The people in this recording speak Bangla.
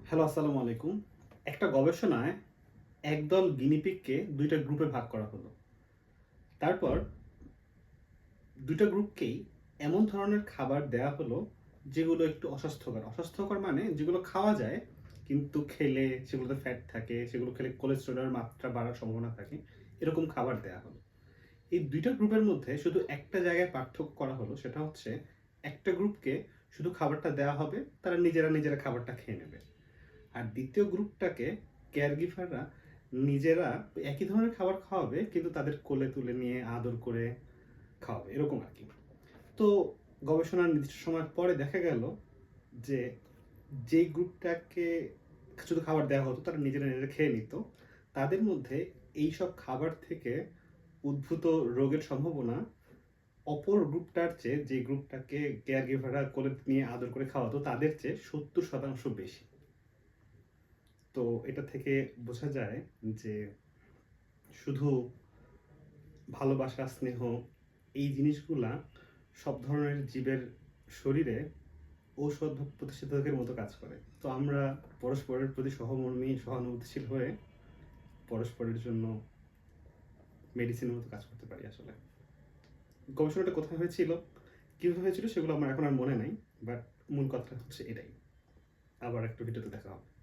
হ্যালো, আসসালামু আলাইকুম। একটা গবেষণায় একদল গিনিপিগকে ২ টা গ্রুপে ভাগ করা হলো। তারপর ২ টা গ্রুপকেই এমন ধরনের খাবার দেয়া হলো যেগুলো একটু অস্বাস্থ্যকর। অস্বাস্থ্যকর মানে যেগুলো খাওয়া যায় কিন্তু খেলে সেগুলোতে ফ্যাট থাকে, সেগুলো খেলে কোলেস্টেরলের মাত্রা বাড়ার সম্ভাবনা থাকে। এরকম খাবার দেয়া হলো। এই ২ টা গ্রুপের মধ্যে শুধু একটা জায়গায় পার্থক্য করা হলো, সেটা হচ্ছে একটা গ্রুপকে শুধু খাবারটা দেয়া হবে, তারা নিজেরা খাবারটা খেয়ে নেবে। আর দ্বিতীয় গ্রুপটাকে কেয়ারগিভাররা নিজেরা একই ধরনের খাবার খাওয়াবে কিন্তু তাদের কোলে তুলে নিয়ে আদর করে খাওয়াবে, এরকম আর কি। তো গবেষণার নির্দিষ্ট সময় পরে দেখা গেল যে যেই গ্রুপটাকে শুধু খাবার দেওয়া হতো তারা নিজেরা খেয়ে নিত, তাদের মধ্যে এইসব খাবার থেকে উদ্ভূত রোগের সম্ভাবনা অপর গ্রুপটার চেয়ে, যে গ্রুপটাকে কেয়ারগিভাররা কোলে নিয়ে আদর করে খাওয়াতো তাদের চেয়ে ৭০% বেশি। তো এটা থেকে বোঝা যায় যে শুধু ভালোবাসা, স্নেহ এই জিনিসগুলা সব ধরনের জীবের শরীরে ঔষধ বা প্রতিষেধকের মতো কাজ করে। তো আমরা পরস্পরের প্রতি সহমর্মী, সহানুভূতিশীল হয়ে পরস্পরের জন্য মেডিসিনের মতো কাজ করতে পারি আসলে। গবেষণাটা কোথায় হয়েছিল, কিভাবে হয়েছিল সেগুলো আমার এখন আর মনে নাই। বাট মূল কথাটা হচ্ছে এটাই। আবার একটা ভিডিওতে দেখা হবে।